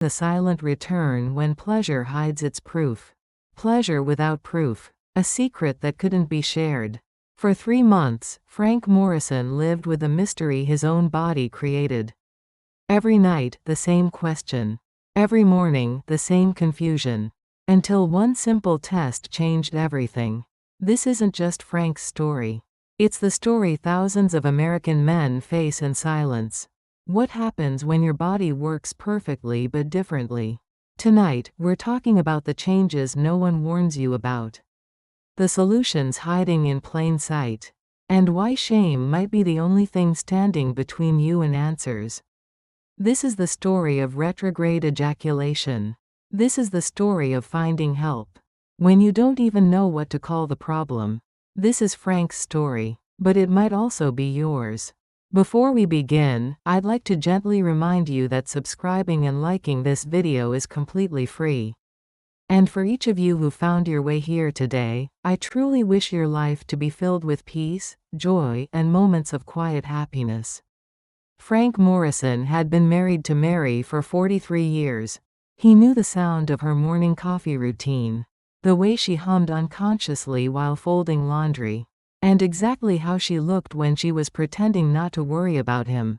The silent return when pleasure hides its proof. Pleasure without proof. A secret that couldn't be shared. For 3 months, Frank Morrison lived with the mystery his own body created. Every night, the same question. Every morning, the same confusion. Until one simple test changed everything. This isn't just Frank's story. It's the story thousands of American men face in silence. What happens when your body works perfectly but differently? Tonight, we're talking about the changes no one warns you about. The solutions hiding in plain sight. And why shame might be the only thing standing between you and answers. This is the story of retrograde ejaculation. This is the story of finding help when you don't even know what to call the problem. This is Frank's story, but it might also be yours. Before we begin, I'd like to gently remind you that subscribing and liking this video is completely free. And for each of you who found your way here today, I truly wish your life to be filled with peace, joy, and moments of quiet happiness. Frank Morrison had been married to Mary for 43 years. He knew the sound of her morning coffee routine, the way she hummed unconsciously while folding laundry, and exactly how she looked when she was pretending not to worry about him.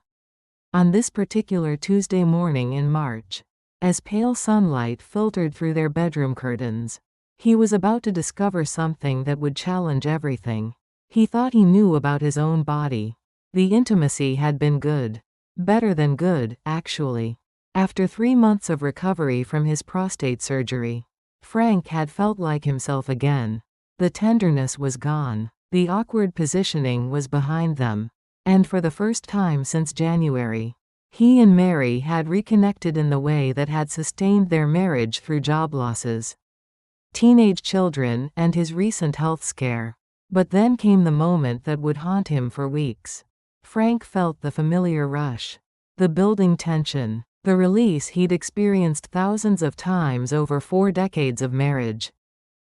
On this particular Tuesday morning in March, as pale sunlight filtered through their bedroom curtains, he was about to discover something that would challenge everything he thought he knew about his own body. The intimacy had been good. Better than good, actually. After 3 months of recovery from his prostate surgery, Frank had felt like himself again. The tenderness was gone. The awkward positioning was behind them. And for the first time since January, he and Mary had reconnected in the way that had sustained their marriage through job losses, teenage children, and his recent health scare. But then came the moment that would haunt him for weeks. Frank felt the familiar rush, the building tension, the release he'd experienced thousands of times over 4 decades of marriage.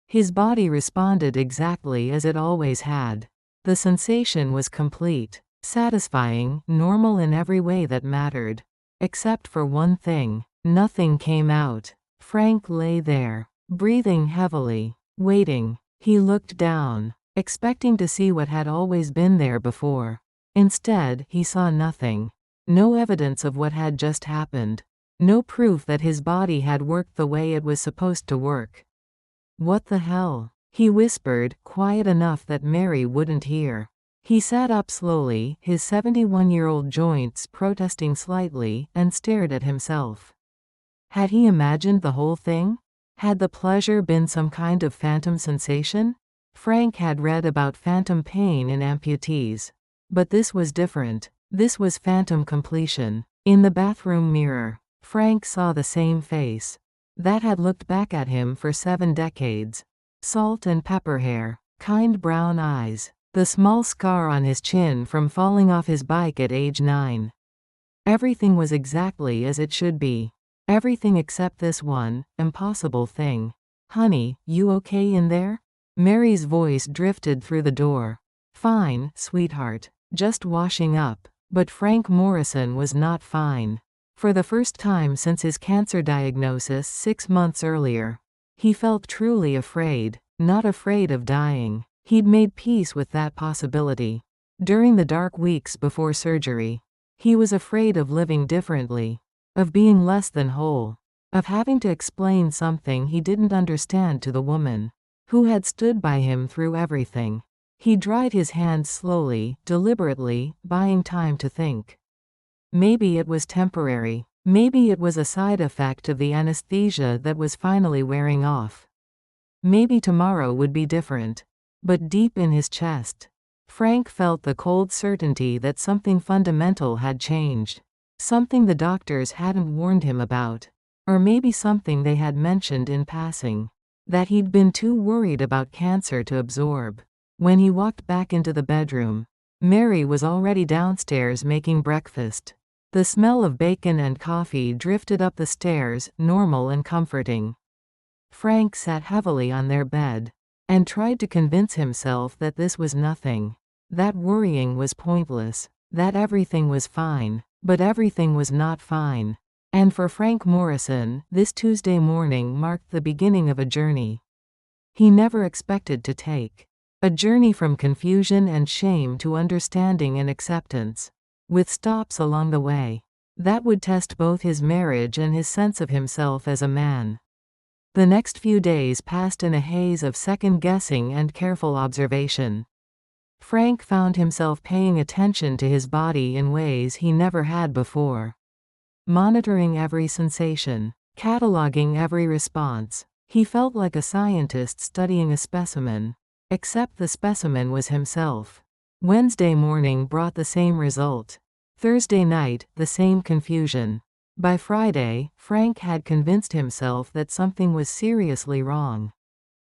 His body responded exactly as it always had. The sensation was complete, satisfying, normal in every way that mattered. Except for one thing. Nothing came out. Frank lay there, breathing heavily, waiting. He looked down, expecting to see what had always been there before. Instead, he saw nothing. No evidence of what had just happened. No proof that his body had worked the way it was supposed to work. "What the hell?" he whispered, quiet enough that Mary wouldn't hear. He sat up slowly, his 71-year-old joints protesting slightly, and stared at himself. Had he imagined the whole thing? Had the pleasure been some kind of phantom sensation? Frank had read about phantom pain in amputees. But this was different. This was phantom completion. In the bathroom mirror, Frank saw the same face that had looked back at him for 7 decades. Salt and pepper hair, kind brown eyes, the small scar on his chin from falling off his bike at age 9. Everything was exactly as it should be. Everything except this one impossible thing. "Honey, you okay in there?" Mary's voice drifted through the door. "Fine, sweetheart. Just washing up." But Frank Morrison was not fine. For the first time since his cancer diagnosis 6 months earlier, he felt truly afraid. Not afraid of dying. He'd made peace with that possibility. During the dark weeks before surgery, he was afraid of living differently, of being less than whole, of having to explain something he didn't understand to the woman who had stood by him through everything. He dried his hands slowly, deliberately, buying time to think. Maybe it was temporary. Maybe it was a side effect of the anesthesia that was finally wearing off. Maybe tomorrow would be different. But deep in his chest, Frank felt the cold certainty that something fundamental had changed. Something the doctors hadn't warned him about. Or maybe something they had mentioned in passing, that he'd been too worried about cancer to absorb. When he walked back into the bedroom, Mary was already downstairs making breakfast. The smell of bacon and coffee drifted up the stairs, normal and comforting. Frank sat heavily on their bed, and tried to convince himself that this was nothing. That worrying was pointless. That everything was fine. But everything was not fine. And for Frank Morrison, this Tuesday morning marked the beginning of a journey he never expected to take. A journey from confusion and shame to understanding and acceptance, with stops along the way that would test both his marriage and his sense of himself as a man. The next few days passed in a haze of second-guessing and careful observation. Frank found himself paying attention to his body in ways he never had before. Monitoring every sensation, cataloging every response. He felt like a scientist studying a specimen. Except the specimen was himself. Wednesday morning brought the same result. Thursday night, the same confusion. By Friday, Frank had convinced himself that something was seriously wrong.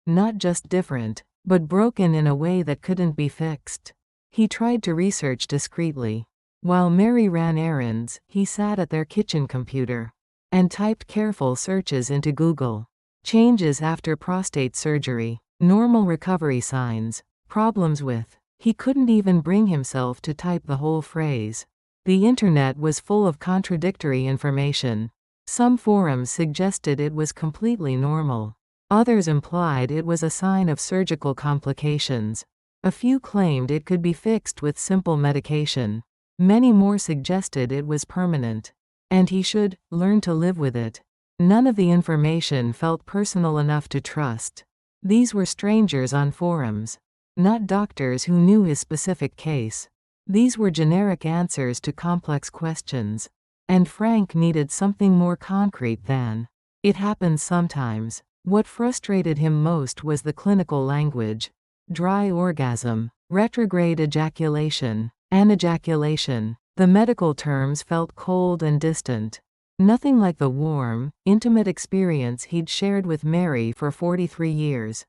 Not just different, but broken in a way that couldn't be fixed. He tried to research discreetly. While Mary ran errands, he sat at their kitchen computer and typed careful searches into Google. Changes after prostate surgery, normal recovery signs, problems with. He couldn't even bring himself to type the whole phrase. The internet was full of contradictory information. Some forums suggested it was completely normal. Others implied it was a sign of surgical complications. A few claimed it could be fixed with simple medication. Many more suggested it was permanent, and he should learn to live with it. None of the information felt personal enough to trust. These were strangers on forums, not doctors who knew his specific case. These were generic answers to complex questions. And Frank needed something more concrete than, "It happens sometimes." What frustrated him most was the clinical language. Dryorgasm, retrograde ejaculation, anejaculation. The medical terms felt cold and distant. Nothing like the warm, intimate experience he'd shared with Mary for 43 years.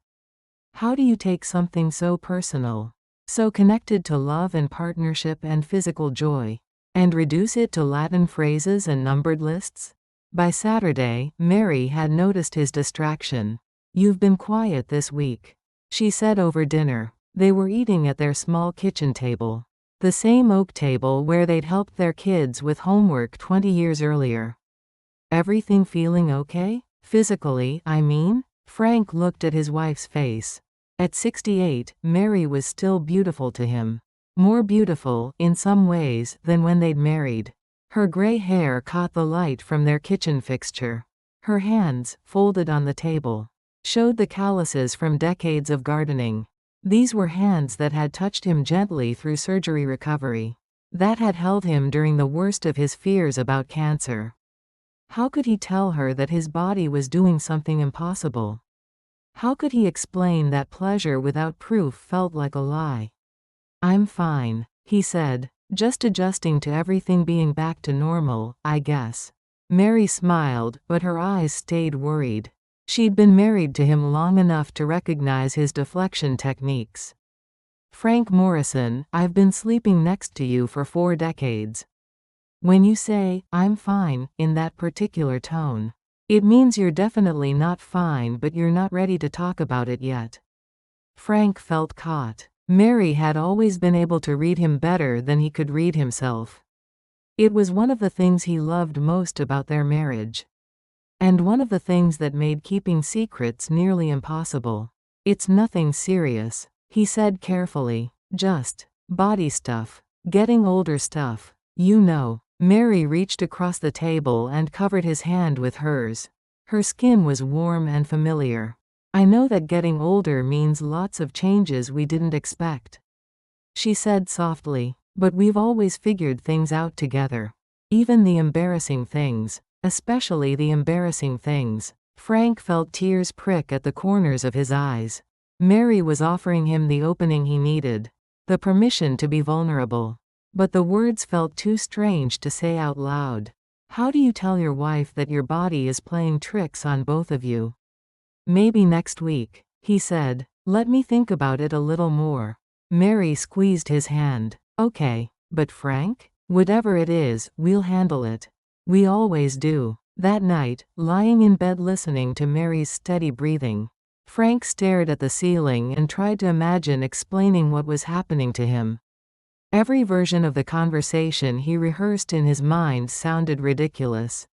How do you take something so personal, so connected to love and partnership and physical joy, and reduce it to Latin phrases and numbered lists? By Saturday, Mary had noticed his distraction. "You've been quiet this week," she said over dinner. They were eating at their small kitchen table. The same oak table where they'd helped their kids with homework 20 years earlier. "Everything feeling okay? Physically, I mean?" Frank looked at his wife's face. At 68, Mary was still beautiful to him. More beautiful, in some ways, than when they'd married. Her gray hair caught the light from their kitchen fixture. Her hands, folded on the table, showed the calluses from decades of gardening. These were hands that had touched him gently through surgery recovery, that had held him during the worst of his fears about cancer. How could he tell her that his body was doing something impossible? How could he explain that pleasure without proof felt like a lie? "I'm fine," he said, "just adjusting to everything being back to normal, I guess." Mary smiled, but her eyes stayed worried. She'd been married to him long enough to recognize his deflection techniques. "Frank Morrison, I've been sleeping next to you for 4 decades. When you say, 'I'm fine,' in that particular tone, it means you're definitely not fine, but you're not ready to talk about it yet." Frank felt caught. Mary had always been able to read him better than he could read himself. It was one of the things he loved most about their marriage. And one of the things that made keeping secrets nearly impossible. "It's nothing serious," he said carefully. "Just body stuff. Getting older stuff. You know." Mary reached across the table and covered his hand with hers. Her skin was warm and familiar. "I know that getting older means lots of changes we didn't expect," she said softly, "but we've always figured things out together. Even the embarrassing things. Especially the embarrassing things." Frank felt tears prick at the corners of his eyes. Mary was offering him the opening he needed, the permission to be vulnerable. But the words felt too strange to say out loud. "How do you tell your wife that your body is playing tricks on both of you?" "Maybe next week," he said. "Let me think about it a little more." Mary squeezed his hand. "Okay, but Frank? Whatever it is, we'll handle it. We always do." That night, lying in bed listening to Mary's steady breathing, Frank stared at the ceiling and tried to imagine explaining what was happening to him. Every version of the conversation he rehearsed in his mind sounded ridiculous.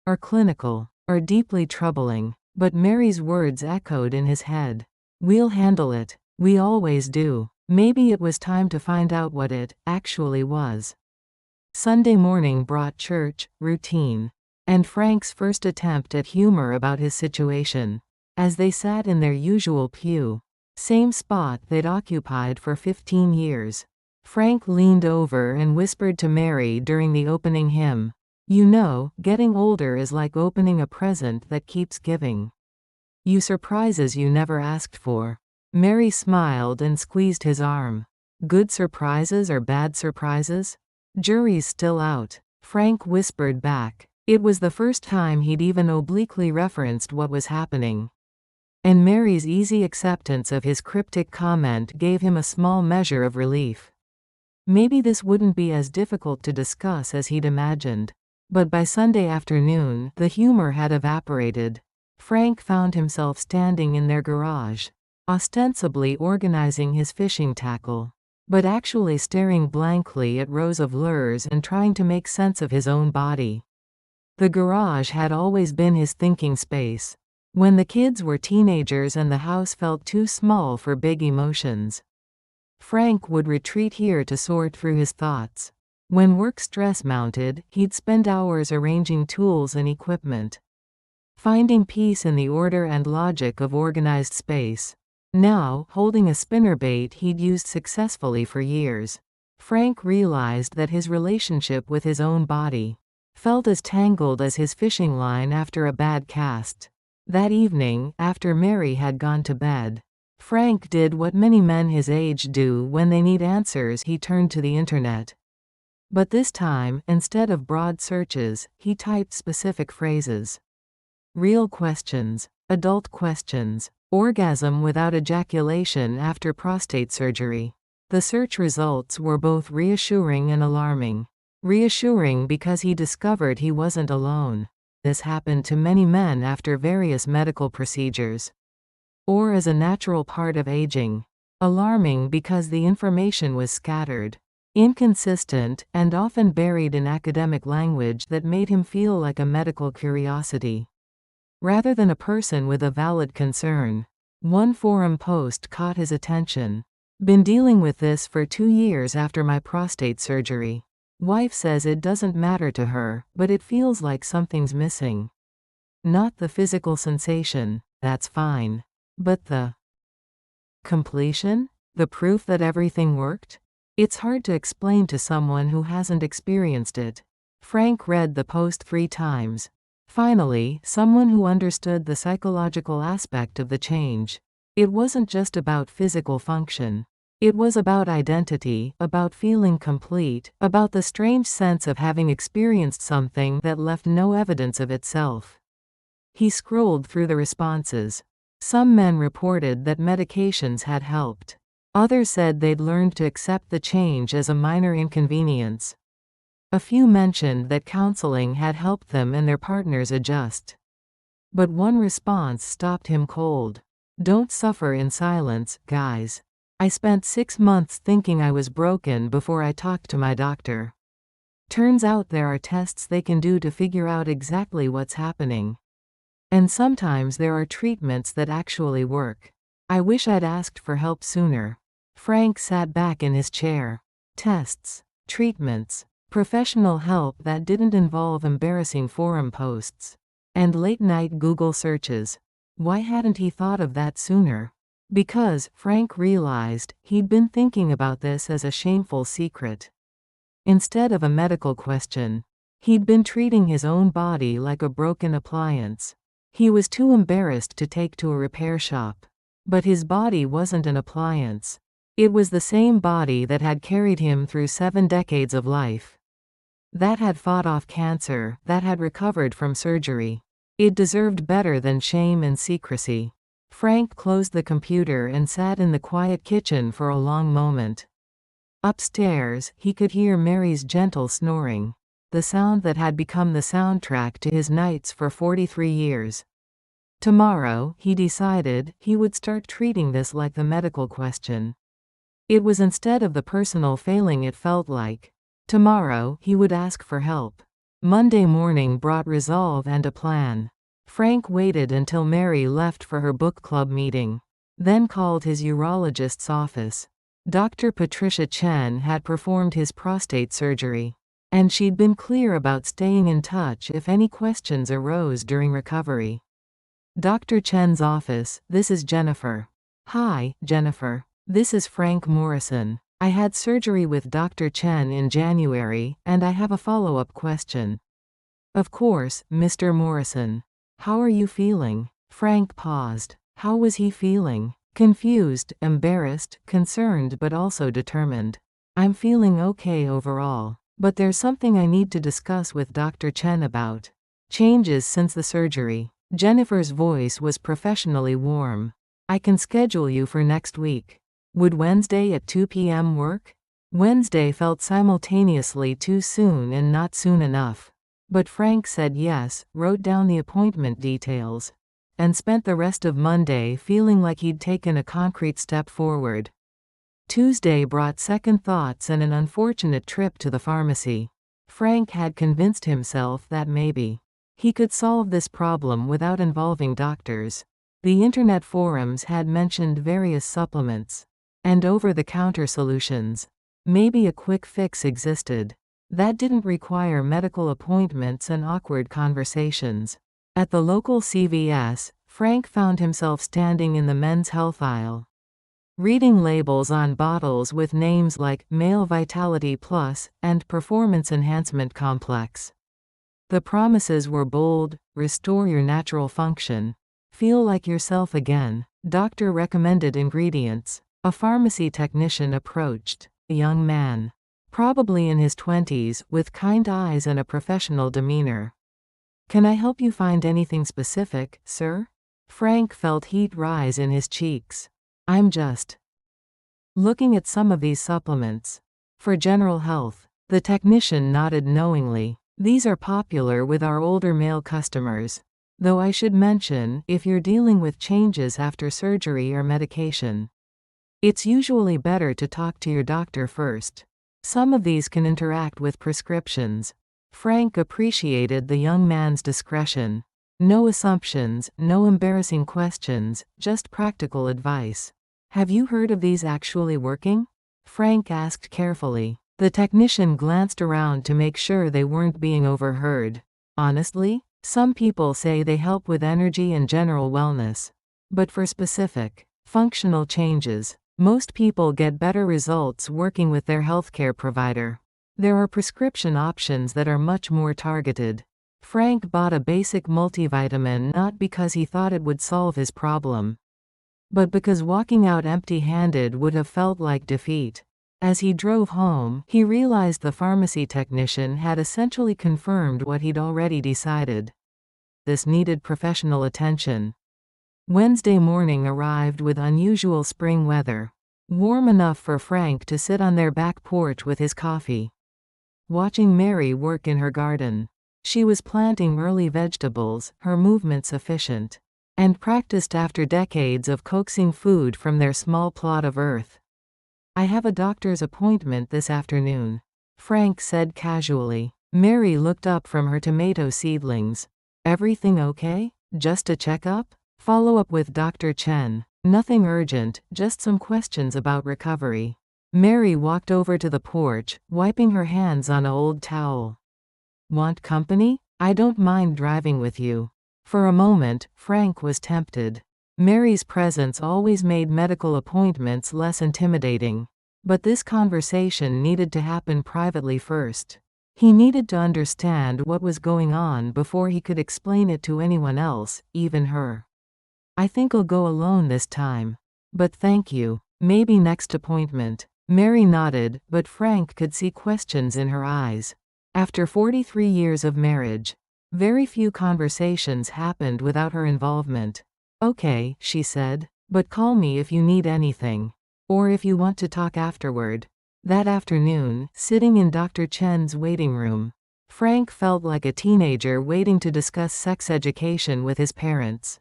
or clinical, or deeply troubling. But Mary's words echoed in his head. We'll handle it. We always do. Maybe it was time to find out what it actually was. Sunday morning brought church, routine, and Frank's first attempt at humor about his situation. As they sat in their usual pew, same spot they'd occupied for 15 years, Frank leaned over and whispered to Mary during the opening hymn, "You know, getting older is like opening a present that keeps giving you surprises you never asked for." Mary smiled and squeezed his arm. Good surprises or bad surprises? Jury's still out, Frank whispered back. It was the first time he'd even obliquely referenced what was happening. And Mary's easy acceptance of his cryptic comment gave him a small measure of relief. Maybe this wouldn't be as difficult to discuss as he'd imagined. But by Sunday afternoon, the humor had evaporated. Frank found himself standing in their garage, ostensibly organizing his fishing tackle, but actually staring blankly at rows of lures and trying to make sense of his own body. The garage had always been his thinking space. When the kids were teenagers and the house felt too small for big emotions, Frank would retreat here to sort through his thoughts. When work stress mounted, he'd spend hours arranging tools and equipment, finding peace in the order and logic of organized space. Now, holding a spinnerbait he'd used successfully for years, Frank realized that his relationship with his own body felt as tangled as his fishing line after a bad cast. That evening, after Mary had gone to bed, Frank did what many men his age do when they need answers. He turned to the internet. But this time, instead of broad searches, he typed specific phrases. Real questions, adult questions, orgasm without ejaculation after prostate surgery. The search results were both reassuring and alarming. Reassuring because he discovered he wasn't alone. This happened to many men after various medical procedures, or as a natural part of aging. Alarming because the information was scattered, inconsistent, and often buried in academic language that made him feel like a medical curiosity, rather than a person with a valid concern. One forum post caught his attention. Been dealing with this for 2 years after my prostate surgery. Wife says it doesn't matter to her, but it feels like something's missing. Not the physical sensation, that's fine. But the completion? The proof that everything worked? It's hard to explain to someone who hasn't experienced it. Frank read the post 3 times. Finally, someone who understood the psychological aspect of the change. It wasn't just about physical function. It was about identity, about feeling complete, about the strange sense of having experienced something that left no evidence of itself. He scrolled through the responses. Some men reported that medications had helped. Others said they'd learned to accept the change as a minor inconvenience. A few mentioned that counseling had helped them and their partners adjust. But one response stopped him cold. Don't suffer in silence, guys. I spent 6 months thinking I was broken before I talked to my doctor. Turns out there are tests they can do to figure out exactly what's happening. And sometimes there are treatments that actually work. I wish I'd asked for help sooner. Frank sat back in his chair. Tests, treatments, professional help that didn't involve embarrassing forum posts, and late-night Google searches. Why hadn't he thought of that sooner? Because, Frank realized, he'd been thinking about this as a shameful secret. Instead of a medical question, he'd been treating his own body like a broken appliance. He was too embarrassed to take to a repair shop. But his body wasn't an appliance. It was the same body that had carried him through 7 decades of life, that had fought off cancer, that had recovered from surgery. It deserved better than shame and secrecy. Frank closed the computer and sat in the quiet kitchen for a long moment. Upstairs, he could hear Mary's gentle snoring, the sound that had become the soundtrack to his nights for 43 years. Tomorrow, he decided, he would start treating this like the medical question. It was instead of the personal failing it felt like. Tomorrow, he would ask for help. Monday morning brought resolve and a plan. Frank waited until Mary left for her book club meeting, then called his urologist's office. Dr. Patricia Chen had performed his prostate surgery, and she'd been clear about staying in touch if any questions arose during recovery. Dr. Chen's office, this is Jennifer. Hi, Jennifer. This is Frank Morrison. I had surgery with Dr. Chen in January, and I have a follow-up question. Of course, Mr. Morrison. How are you feeling? Frank paused. How was he feeling? Confused, embarrassed, concerned but also determined. I'm feeling okay overall, but there's something I need to discuss with Dr. Chen about. Changes since the surgery. Jennifer's voice was professionally warm. I can schedule you for next week. Would Wednesday at 2 p.m. work? Wednesday felt simultaneously too soon and not soon enough. But Frank said yes, wrote down the appointment details, and spent the rest of Monday feeling like he'd taken a concrete step forward. Tuesday brought second thoughts and an unfortunate trip to the pharmacy. Frank had convinced himself that maybe he could solve this problem without involving doctors. The internet forums had mentioned various supplements and over-the-counter solutions. Maybe a quick fix existed that didn't require medical appointments and awkward conversations. At the local CVS, Frank found himself standing in the men's health aisle, reading labels on bottles with names like Male Vitality Plus and Performance Enhancement Complex. The promises were bold: restore your natural function, feel like yourself again. Doctor recommended ingredients. A pharmacy technician approached a young man, probably in his 20s, with kind eyes and a professional demeanor. Can I help you find anything specific, sir? Frank felt heat rise in his cheeks. I'm just looking at some of these supplements for general health. The technician nodded knowingly. These are popular with our older male customers. Though I should mention, if you're dealing with changes after surgery or medication, it's usually better to talk to your doctor first. Some of these can interact with prescriptions. Frank appreciated the young man's discretion. No assumptions, no embarrassing questions, just practical advice. Have you heard of these actually working? Frank asked carefully. The technician glanced around to make sure they weren't being overheard. Honestly, some people say they help with energy and general wellness. But for specific, functional changes, most people get better results working with their healthcare provider. There are prescription options that are much more targeted. Frank bought a basic multivitamin not because he thought it would solve his problem, but because walking out empty-handed would have felt like defeat. As he drove home, he realized the pharmacy technician had essentially confirmed what he'd already decided. This needed professional attention. Wednesday morning arrived with unusual spring weather, warm enough for Frank to sit on their back porch with his coffee, watching Mary work in her garden. She was planting early vegetables, her movements efficient, and practiced after decades of coaxing food from their small plot of earth. I have a doctor's appointment this afternoon, Frank said casually. Mary looked up from her tomato seedlings. Everything okay? Just a checkup? Follow up with Dr. Chen. Nothing urgent, just some questions about recovery. Mary walked over to the porch, wiping her hands on an old towel. Want company? I don't mind driving with you. For a moment, Frank was tempted. Mary's presence always made medical appointments less intimidating. But this conversation needed to happen privately first. He needed to understand what was going on before he could explain it to anyone else, even her. I think I'll go alone this time. But thank you. Maybe next appointment. Mary nodded, but Frank could see questions in her eyes. After 43 years of marriage, very few conversations happened without her involvement. Okay, she said, but call me if you need anything. Or if you want to talk afterward. That afternoon, sitting in Dr. Chen's waiting room, Frank felt like a teenager waiting to discuss sex education with his parents.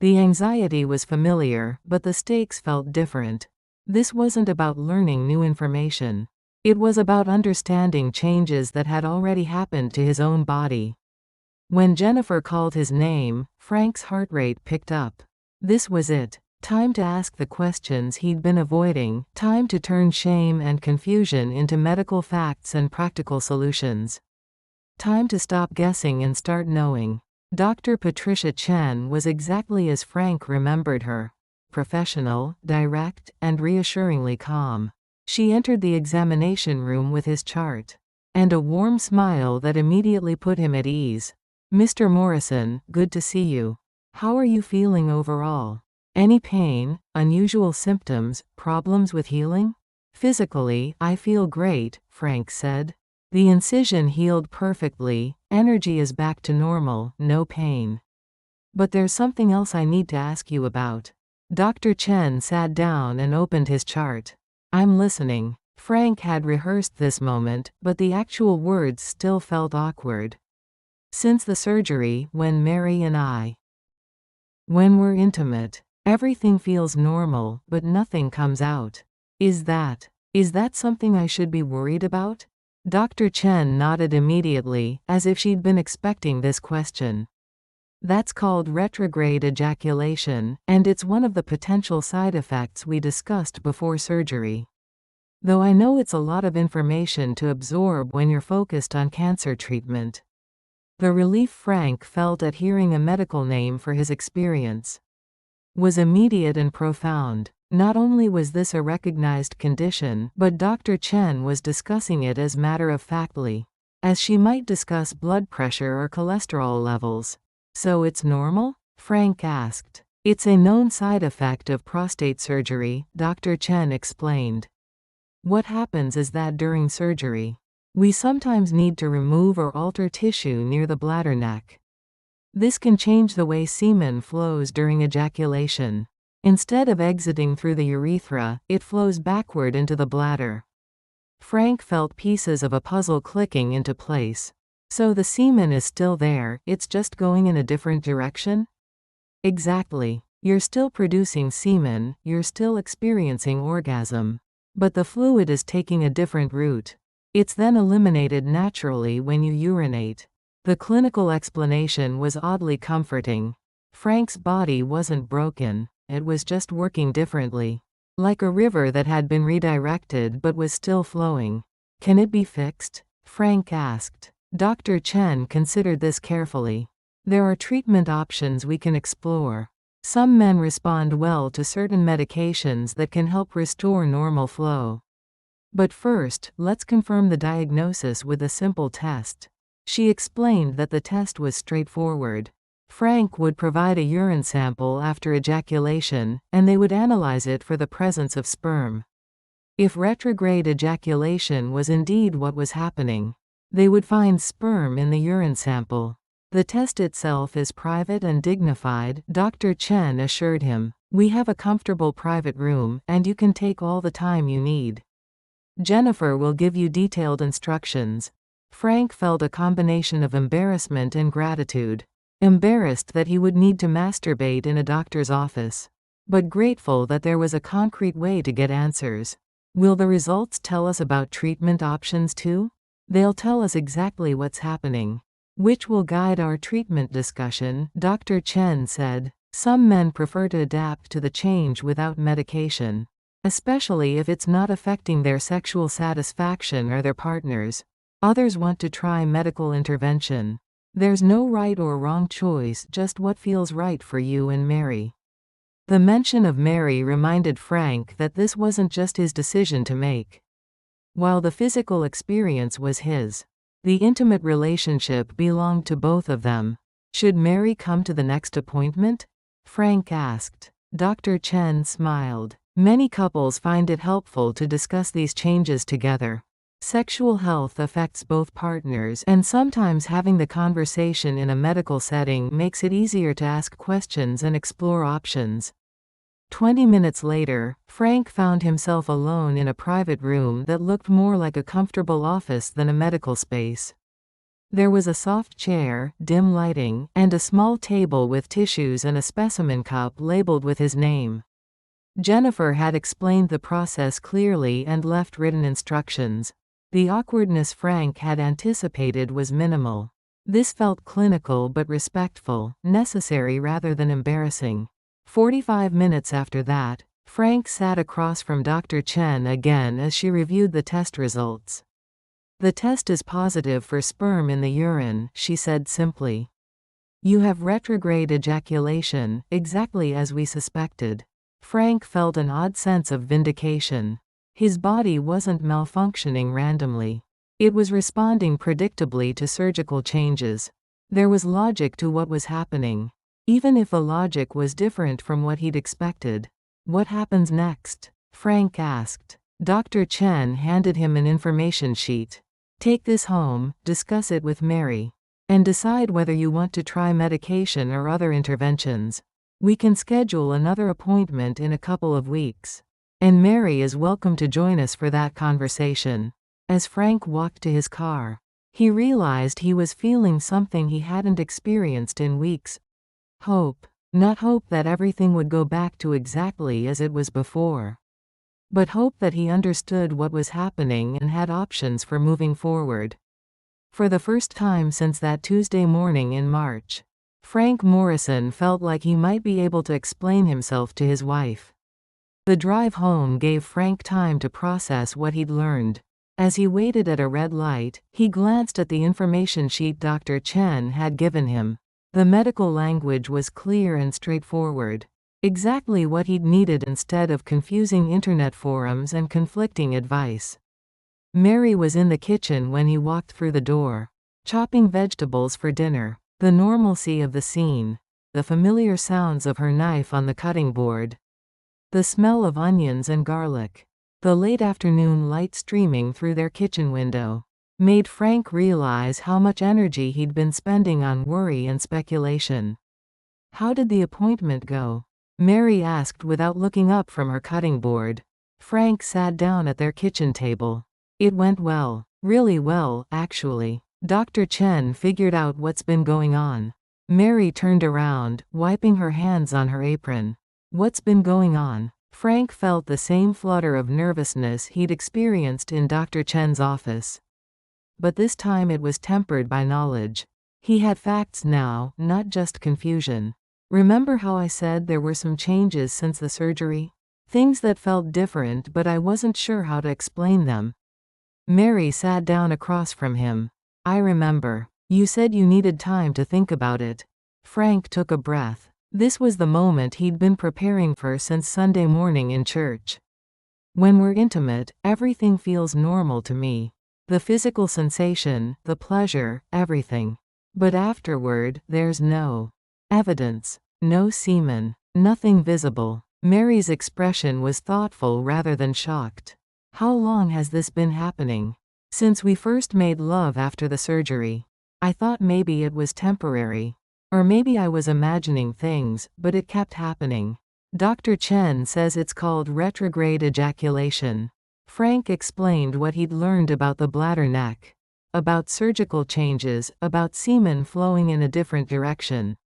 The anxiety was familiar, but the stakes felt different. This wasn't about learning new information. It was about understanding changes that had already happened to his own body. When Jennifer called his name, Frank's heart rate picked up. This was it. Time to ask the questions he'd been avoiding, time to turn shame and confusion into medical facts and practical solutions. Time to stop guessing and start knowing. Dr. Patricia Chen was exactly as Frank remembered her. Professional, direct, and reassuringly calm. She entered the examination room with his chart. And a warm smile that immediately put him at ease. "Mr. Morrison, good to see you. How are you feeling overall? Any pain, unusual symptoms, problems with healing?" "Physically, I feel great," Frank said. "The incision healed perfectly, energy is back to normal, no pain. But there's something else I need to ask you about." Dr. Chen sat down and opened his chart. "I'm listening." Frank had rehearsed this moment, but the actual words still felt awkward. "Since the surgery, when Mary and when we're intimate, everything feels normal, but nothing comes out. Is that something I should be worried about?" Dr. Chen nodded immediately, as if she'd been expecting this question. "That's called retrograde ejaculation, and it's one of the potential side effects we discussed before surgery. Though I know it's a lot of information to absorb when you're focused on cancer treatment." The relief Frank felt at hearing a medical name for his experience was immediate and profound. Not only was this a recognized condition, but Dr. Chen was discussing it as matter-of-factly, as she might discuss blood pressure or cholesterol levels. "So it's normal?" Frank asked. "It's a known side effect of prostate surgery," Dr. Chen explained. "What happens is that during surgery, we sometimes need to remove or alter tissue near the bladder neck. This can change the way semen flows during ejaculation. Instead of exiting through the urethra, it flows backward into the bladder." Frank felt pieces of a puzzle clicking into place. "So the semen is still there, it's just going in a different direction?" "Exactly. You're still producing semen, you're still experiencing orgasm. But the fluid is taking a different route. It's then eliminated naturally when you urinate." The clinical explanation was oddly comforting. Frank's body wasn't broken. It was just working differently. Like a river that had been redirected but was still flowing. "Can it be fixed?" Frank asked. Dr. Chen considered this carefully. "There are treatment options we can explore. Some men respond well to certain medications that can help restore normal flow. But first, let's confirm the diagnosis with a simple test." She explained that the test was straightforward. Frank would provide a urine sample after ejaculation, and they would analyze it for the presence of sperm. If retrograde ejaculation was indeed what was happening, they would find sperm in the urine sample. "The test itself is private and dignified," Dr. Chen assured him. "We have a comfortable private room, and you can take all the time you need. Jennifer will give you detailed instructions." Frank felt a combination of embarrassment and gratitude. Embarrassed that he would need to masturbate in a doctor's office, but grateful that there was a concrete way to get answers. "Will the results tell us about treatment options too?" "They'll tell us exactly what's happening, which will guide our treatment discussion," Dr. Chen said. "Some men prefer to adapt to the change without medication, especially if it's not affecting their sexual satisfaction or their partners. Others want to try medical intervention. There's no right or wrong choice, just what feels right for you and Mary." The mention of Mary reminded Frank that this wasn't just his decision to make. While the physical experience was his, the intimate relationship belonged to both of them. "Should Mary come to the next appointment?" Frank asked. Dr. Chen smiled. "Many couples find it helpful to discuss these changes together. Sexual health affects both partners, and sometimes having the conversation in a medical setting makes it easier to ask questions and explore options." 20 minutes later, Frank found himself alone in a private room that looked more like a comfortable office than a medical space. There was a soft chair, dim lighting, and a small table with tissues and a specimen cup labeled with his name. Jennifer had explained the process clearly and left written instructions. The awkwardness Frank had anticipated was minimal. This felt clinical but respectful, necessary rather than embarrassing. 45 minutes after that, Frank sat across from Dr. Chen again as she reviewed the test results. "The test is positive for sperm in the urine," she said simply. "You have retrograde ejaculation, exactly as we suspected." Frank felt an odd sense of vindication. His body wasn't malfunctioning randomly. It was responding predictably to surgical changes. There was logic to what was happening, even if the logic was different from what he'd expected. "What happens next?" Frank asked. Dr. Chen handed him an information sheet. "Take this home, discuss it with Mary, and decide whether you want to try medication or other interventions. We can schedule another appointment in a couple of weeks. And Mary is welcome to join us for that conversation." As Frank walked to his car, he realized he was feeling something he hadn't experienced in weeks. Hope. Not hope that everything would go back to exactly as it was before, but hope that he understood what was happening and had options for moving forward. For the first time since that Tuesday morning in March, Frank Morrison felt like he might be able to explain himself to his wife. The drive home gave Frank time to process what he'd learned. As he waited at a red light, he glanced at the information sheet Dr. Chen had given him. The medical language was clear and straightforward. Exactly what he'd needed instead of confusing internet forums and conflicting advice. Mary was in the kitchen when he walked through the door, chopping vegetables for dinner. The normalcy of the scene, the familiar sounds of her knife on the cutting board, the smell of onions and garlic, the late afternoon light streaming through their kitchen window, made Frank realize how much energy he'd been spending on worry and speculation. "How did the appointment go?" Mary asked without looking up from her cutting board. Frank sat down at their kitchen table. "It went well. Really well, actually. Dr. Chen figured out what's been going on." Mary turned around, wiping her hands on her apron. "What's been going on?" Frank felt the same flutter of nervousness he'd experienced in Dr. Chen's office. But this time it was tempered by knowledge. He had facts now, not just confusion. "Remember how I said there were some changes since the surgery? Things that felt different, but I wasn't sure how to explain them." Mary sat down across from him. "I remember. You said you needed time to think about it." Frank took a breath. This was the moment he'd been preparing for since Sunday morning in church. "When we're intimate, everything feels normal to me. The physical sensation, the pleasure, everything. But afterward, there's no evidence, no semen, nothing visible." Mary's expression was thoughtful rather than shocked. "How long has this been happening?" "Since we first made love after the surgery. I thought maybe it was temporary. Or maybe I was imagining things, but it kept happening. Dr. Chen says it's called retrograde ejaculation." Frank explained what he'd learned about the bladder neck, about surgical changes, about semen flowing in a different direction.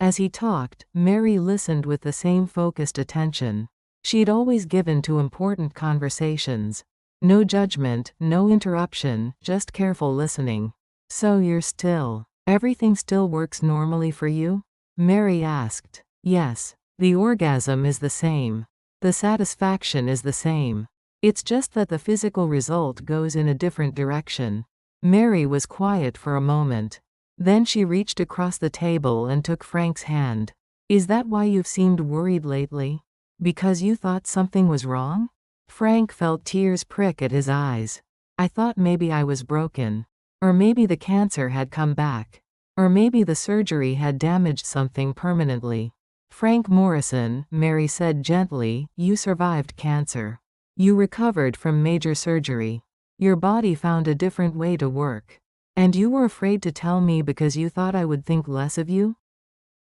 As he talked, Mary listened with the same focused attention she'd always given to important conversations. No judgment, no interruption, just careful listening. "So everything still works normally for you?" Mary asked. "Yes. The orgasm is the same. The satisfaction is the same. It's just that the physical result goes in a different direction." Mary was quiet for a moment. Then she reached across the table and took Frank's hand. "Is that why you've seemed worried lately? Because you thought something was wrong?" Frank felt tears prick at his eyes. "I thought maybe I was broken. Or maybe the cancer had come back. Or maybe the surgery had damaged something permanently." "Frank Morrison," Mary said gently, "you survived cancer. You recovered from major surgery. Your body found a different way to work. And you were afraid to tell me because you thought I would think less of you?"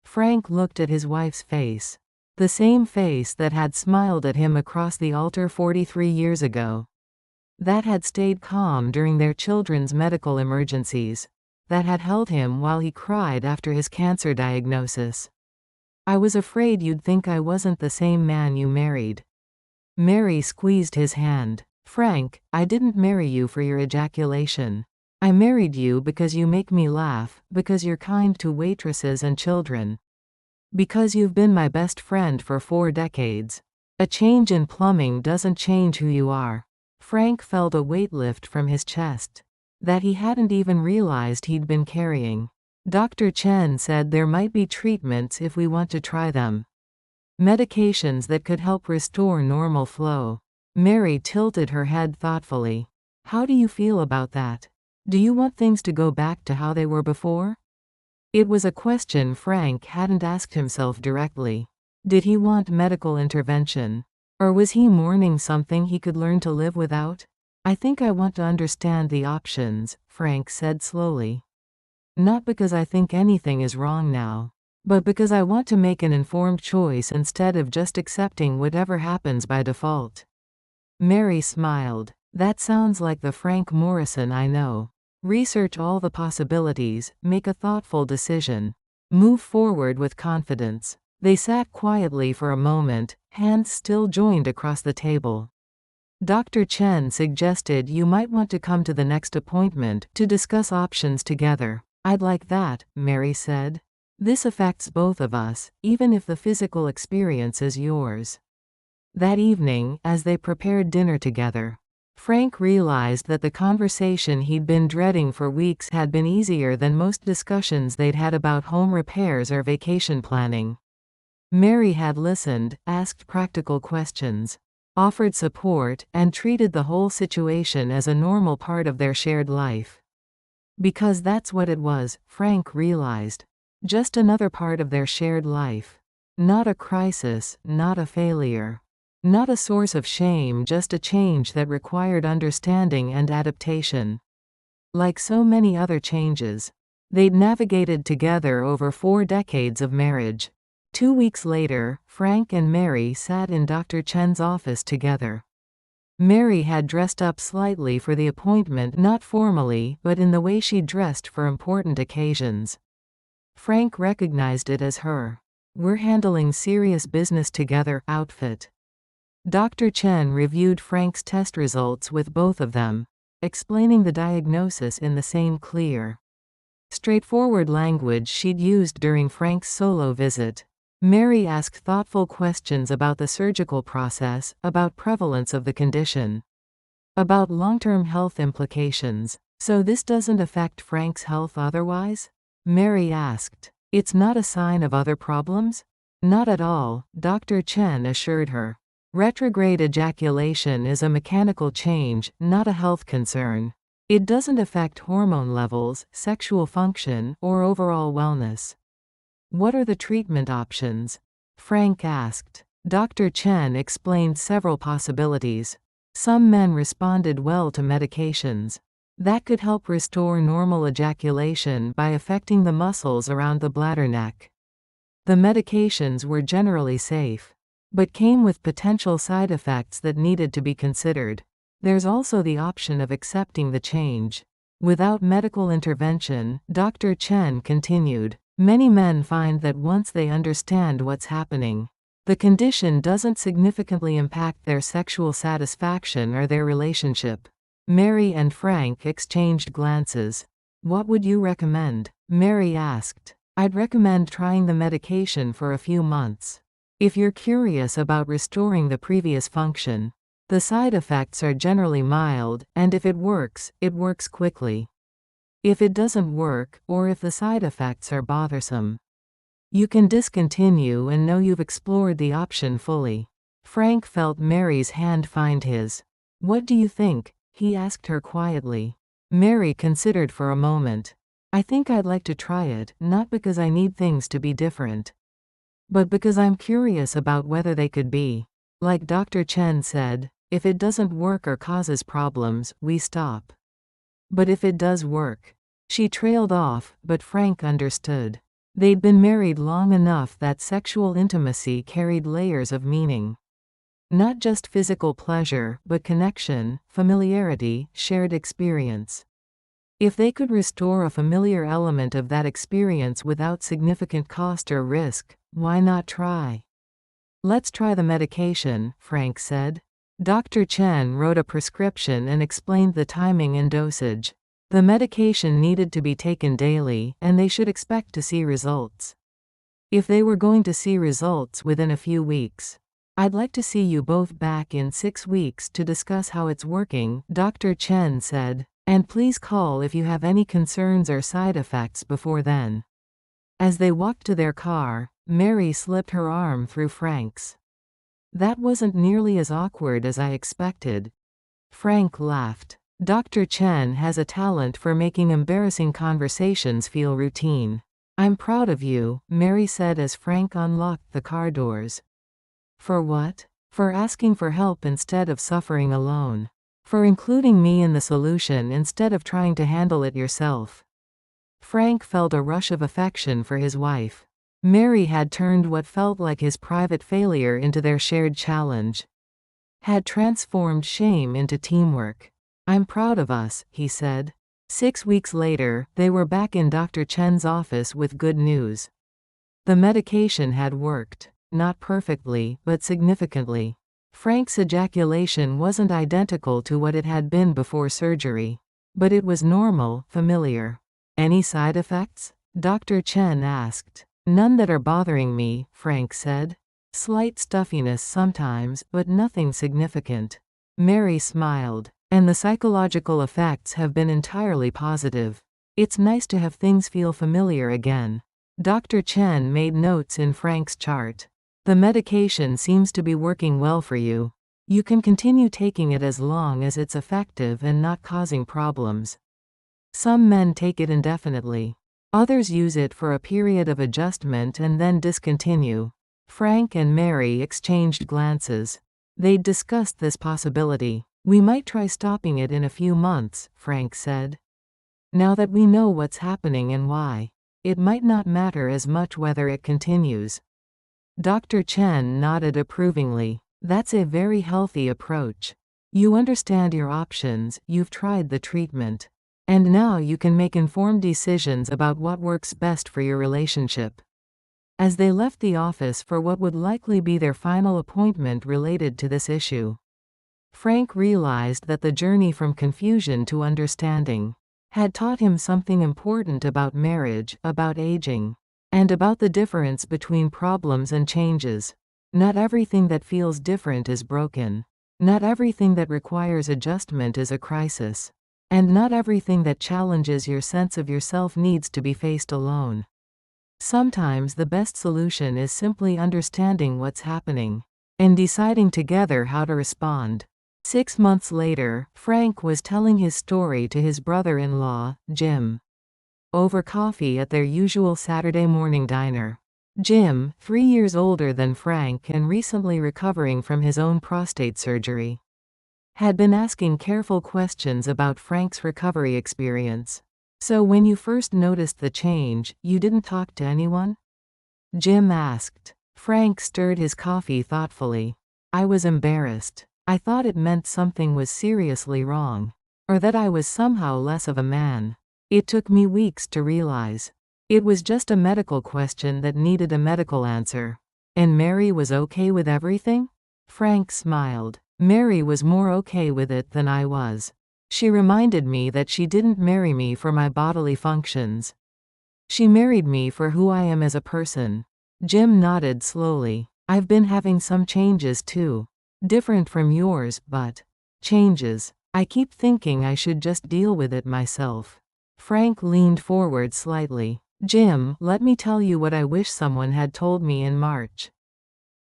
Frank looked at his wife's face. The same face that had smiled at him across the altar 43 years ago. That had stayed calm during their children's medical emergencies. That had held him while he cried after his cancer diagnosis. I was afraid you'd think I wasn't the same man you married. Mary squeezed his hand. Frank, I didn't marry you for your ejaculation. I married you because you make me laugh, because you're kind to waitresses and children. Because you've been my best friend for 4 decades. A change in plumbing doesn't change who you are. Frank felt a weight lift from his chest that he hadn't even realized he'd been carrying. Dr. Chen said there might be treatments if we want to try them. Medications that could help restore normal flow. Mary tilted her head thoughtfully. How do you feel about that? Do you want things to go back to how they were before? It was a question Frank hadn't asked himself directly. Did he want medical intervention? Or was he mourning something he could learn to live without? I think I want to understand the options, Frank said slowly. Not because I think anything is wrong now, but because I want to make an informed choice instead of just accepting whatever happens by default. Mary smiled. That sounds like the Frank Morrison I know. Research all the possibilities, make a thoughtful decision. Move forward with confidence. They sat quietly for a moment, hands still joined across the table. Dr. Chen suggested you might want to come to the next appointment to discuss options together. I'd like that, Mary said. This affects both of us, even if the physical experience is yours. That evening, as they prepared dinner together, Frank realized that the conversation he'd been dreading for weeks had been easier than most discussions they'd had about home repairs or vacation planning. Mary had listened, asked practical questions, offered support, and treated the whole situation as a normal part of their shared life. Because that's what it was, Frank realized. Just another part of their shared life. Not a crisis, not a failure. Not a source of shame, just a change that required understanding and adaptation. Like so many other changes, they'd navigated together over 4 decades of marriage. 2 weeks later, Frank and Mary sat in Dr. Chen's office together. Mary had dressed up slightly for the appointment, not formally, but in the way she dressed for important occasions. Frank recognized it as her "we're handling serious business together" outfit. Dr. Chen reviewed Frank's test results with both of them, explaining the diagnosis in the same clear, straightforward language she'd used during Frank's solo visit. Mary asked thoughtful questions about the surgical process, about prevalence of the condition, about long-term health implications. So this doesn't affect Frank's health otherwise? Mary asked. It's not a sign of other problems? Not at all, Dr. Chen assured her. Retrograde ejaculation is a mechanical change, not a health concern. It doesn't affect hormone levels, sexual function, or overall wellness. What are the treatment options? Frank asked. Dr. Chen explained several possibilities. Some men responded well to medications that could help restore normal ejaculation by affecting the muscles around the bladder neck. The medications were generally safe, but came with potential side effects that needed to be considered. There's also the option of accepting the change without medical intervention, Dr. Chen continued. Many men find that once they understand what's happening, the condition doesn't significantly impact their sexual satisfaction or their relationship. Mary and Frank exchanged glances. What would you recommend? Mary asked. I'd recommend trying the medication for a few months. If you're curious about restoring the previous function, the side effects are generally mild, and if it works quickly. If it doesn't work, or if the side effects are bothersome, you can discontinue and know you've explored the option fully. Frank felt Mary's hand find his. What do you think? He asked her quietly. Mary considered for a moment. I think I'd like to try it, not because I need things to be different, but because I'm curious about whether they could be. Like Dr. Chen said, if it doesn't work or causes problems, we stop. But if it does work. She trailed off, but Frank understood. They'd been married long enough that sexual intimacy carried layers of meaning. Not just physical pleasure, but connection, familiarity, shared experience. If they could restore a familiar element of that experience without significant cost or risk, why not try? Let's try the medication, Frank said. Dr. Chen wrote a prescription and explained the timing and dosage. The medication needed to be taken daily, and they should expect to see results. If they were going to see results within a few weeks, I'd like to see you both back in 6 weeks to discuss how it's working, Dr. Chen said, and please call if you have any concerns or side effects before then. As they walked to their car, Mary slipped her arm through Frank's. That wasn't nearly as awkward as I expected. Frank laughed. Dr. Chen has a talent for making embarrassing conversations feel routine. I'm proud of you, Mary said as Frank unlocked the car doors. For what? For asking for help instead of suffering alone. For including me in the solution instead of trying to handle it yourself. Frank felt a rush of affection for his wife. Mary had turned what felt like his private failure into their shared challenge. Had transformed shame into teamwork. I'm proud of us, he said. 6 weeks later, they were back in Dr. Chen's office with good news. The medication had worked. Not perfectly, but significantly. Frank's ejaculation wasn't identical to what it had been before surgery. But it was normal, familiar. Any side effects? Dr. Chen asked. None that are bothering me, Frank said. Slight stuffiness sometimes, but nothing significant. Mary smiled. And the psychological effects have been entirely positive. It's nice to have things feel familiar again. Dr. Chen made notes in Frank's chart. The medication seems to be working well for you. You can continue taking it as long as it's effective and not causing problems. Some men take it indefinitely. Others use it for a period of adjustment and then discontinue. Frank and Mary exchanged glances. They'd discussed this possibility. We might try stopping it in a few months, Frank said. Now that we know what's happening and why, it might not matter as much whether it continues. Dr. Chen nodded approvingly. That's a very healthy approach. You understand your options, you've tried the treatment. And now you can make informed decisions about what works best for your relationship. As they left the office for what would likely be their final appointment related to this issue, Frank realized that the journey from confusion to understanding had taught him something important about marriage, about aging, and about the difference between problems and changes. Not everything that feels different is broken. Not everything that requires adjustment is a crisis. And not everything that challenges your sense of yourself needs to be faced alone. Sometimes the best solution is simply understanding what's happening and deciding together how to respond. 6 months later, Frank was telling his story to his brother-in-law, Jim, over coffee at their usual Saturday morning diner. Jim, 3 years older than Frank and recently recovering from his own prostate surgery, had been asking careful questions about Frank's recovery experience. So when you first noticed the change, you didn't talk to anyone? Jim asked. Frank stirred his coffee thoughtfully. I was embarrassed. I thought it meant something was seriously wrong. Or that I was somehow less of a man. It took me weeks to realize. It was just a medical question that needed a medical answer. And Mary was okay with everything? Frank smiled. Mary was more okay with it than I was. She reminded me that she didn't marry me for my bodily functions. She married me for who I am as a person. Jim nodded slowly. I've been having some changes too. Different from yours, but changes. I keep thinking I should just deal with it myself. Frank leaned forward slightly. Jim, let me tell you what I wish someone had told me in March.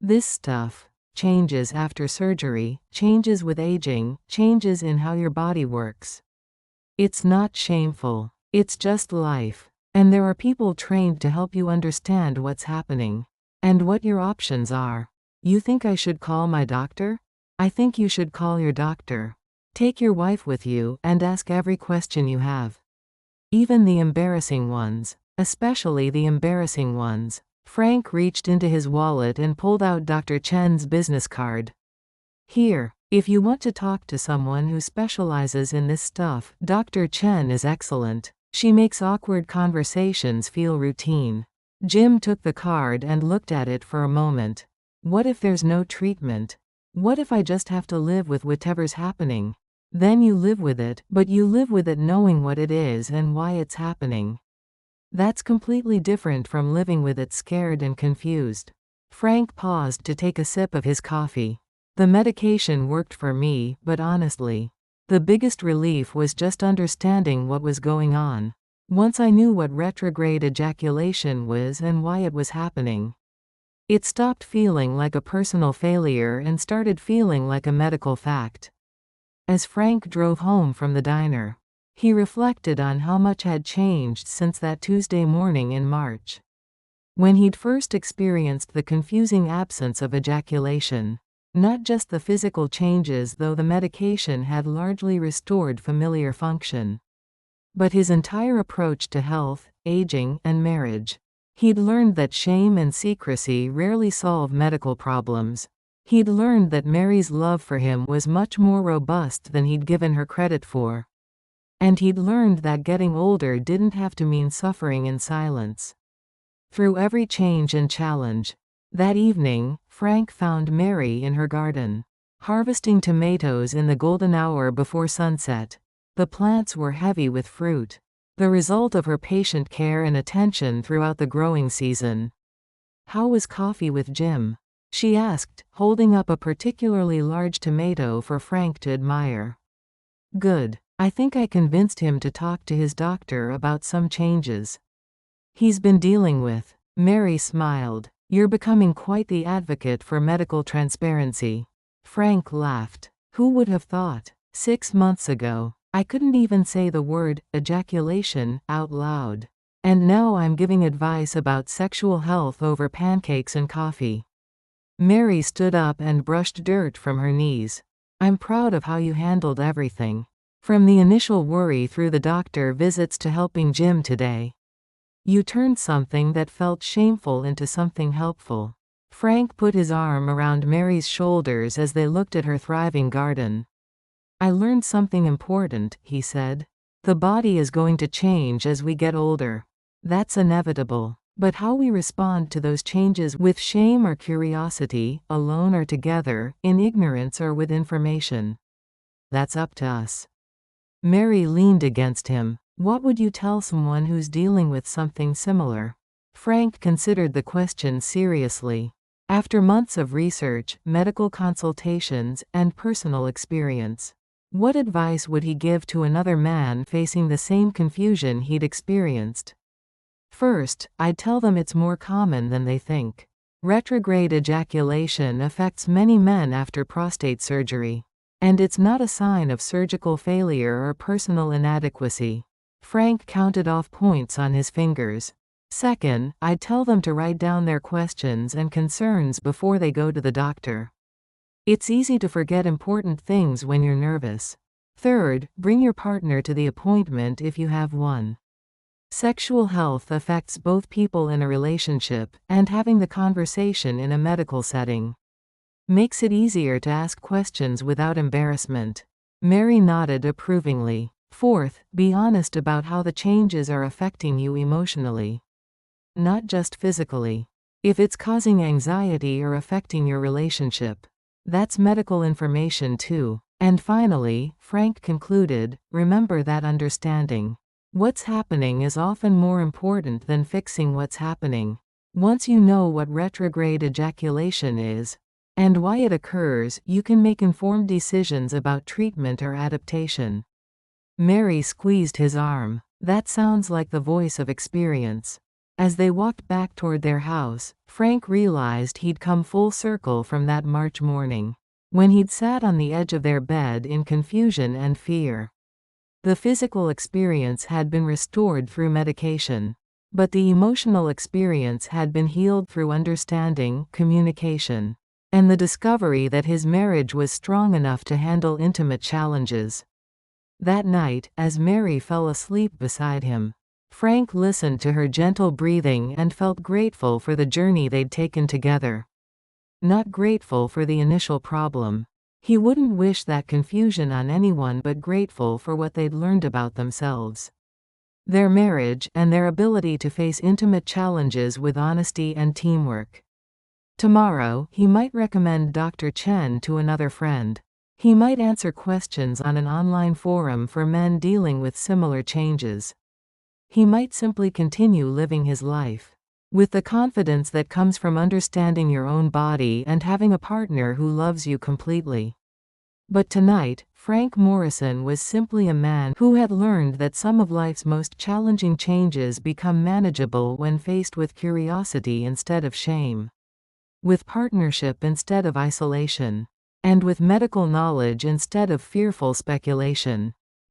This stuff. Changes after surgery, changes with aging, changes in how your body works. It's not shameful. It's just life. And there are people trained to help you understand what's happening. And what your options are. You think I should call my doctor? I think you should call your doctor. Take your wife with you and ask every question you have. Even the embarrassing ones. Especially the embarrassing ones. Frank reached into his wallet and pulled out Dr. Chen's business card. Here, if you want to talk to someone who specializes in this stuff, Dr. Chen is excellent. She makes awkward conversations feel routine. Jim took the card and looked at it for a moment. What if there's no treatment? What if I just have to live with whatever's happening? Then you live with it, but you live with it knowing what it is and why it's happening. That's completely different from living with it scared and confused. Frank paused to take a sip of his coffee. The medication worked for me, but honestly, the biggest relief was just understanding what was going on. Once I knew what retrograde ejaculation was and why it was happening, it stopped feeling like a personal failure and started feeling like a medical fact. As Frank drove home from the diner, he reflected on how much had changed since that Tuesday morning in March, when he'd first experienced the confusing absence of ejaculation. Not just the physical changes, though the medication had largely restored familiar function, but his entire approach to health, aging, and marriage. He'd learned that shame and secrecy rarely solve medical problems. He'd learned that Mary's love for him was much more robust than he'd given her credit for. And he'd learned that getting older didn't have to mean suffering in silence. Through every change and challenge, that evening, Frank found Mary in her garden, harvesting tomatoes in the golden hour before sunset. The plants were heavy with fruit, the result of her patient care and attention throughout the growing season. "How was coffee with Jim?" she asked, holding up a particularly large tomato for Frank to admire. "Good. I think I convinced him to talk to his doctor about some changes he's been dealing with." Mary smiled. "You're becoming quite the advocate for medical transparency." Frank laughed. "Who would have thought? 6 months ago, I couldn't even say the word ejaculation out loud. And now I'm giving advice about sexual health over pancakes and coffee." Mary stood up and brushed dirt from her knees. "I'm proud of how you handled everything. From the initial worry through the doctor visits to helping Jim today. You turned something that felt shameful into something helpful." Frank put his arm around Mary's shoulders as they looked at her thriving garden. "I learned something important," he said. "The body is going to change as we get older. That's inevitable. But how we respond to those changes, with shame or curiosity, alone or together, in ignorance or with information, that's up to us." Mary leaned against him. "What would you tell someone who's dealing with something similar?" Frank considered the question seriously. After months of research, medical consultations, and personal experience, what advice would he give to another man facing the same confusion he'd experienced? "First, I'd tell them it's more common than they think. Retrograde ejaculation affects many men after prostate surgery. And it's not a sign of surgical failure or personal inadequacy." Frank counted off points on his fingers. "Second, I'd tell them to write down their questions and concerns before they go to the doctor. It's easy to forget important things when you're nervous. Third, bring your partner to the appointment if you have one. Sexual health affects both people in a relationship, and having the conversation in a medical setting makes it easier to ask questions without embarrassment." Mary nodded approvingly. "Fourth, be honest about how the changes are affecting you emotionally, not just physically. If it's causing anxiety or affecting your relationship, that's medical information too." And finally, Frank concluded, "Remember that understanding what's happening is often more important than fixing what's happening. Once you know what retrograde ejaculation is, and why it occurs, you can make informed decisions about treatment or adaptation." Mary squeezed his arm. "That sounds like the voice of experience." As they walked back toward their house, Frank realized he'd come full circle from that March morning, when he'd sat on the edge of their bed in confusion and fear. The physical experience had been restored through medication, but the emotional experience had been healed through understanding, communication, and the discovery that his marriage was strong enough to handle intimate challenges. That night, as Mary fell asleep beside him, Frank listened to her gentle breathing and felt grateful for the journey they'd taken together. Not grateful for the initial problem. He wouldn't wish that confusion on anyone, but grateful for what they'd learned about themselves. their marriage, and their ability to face intimate challenges with honesty and teamwork. Tomorrow, he might recommend Dr. Chen to another friend. He might answer questions on an online forum for men dealing with similar changes. He might simply continue living his life with the confidence that comes from understanding your own body and having a partner who loves you completely. But tonight, Frank Morrison was simply a man who had learned that some of life's most challenging changes become manageable when faced with curiosity instead of shame, with partnership instead of isolation, and with medical knowledge instead of fearful speculation.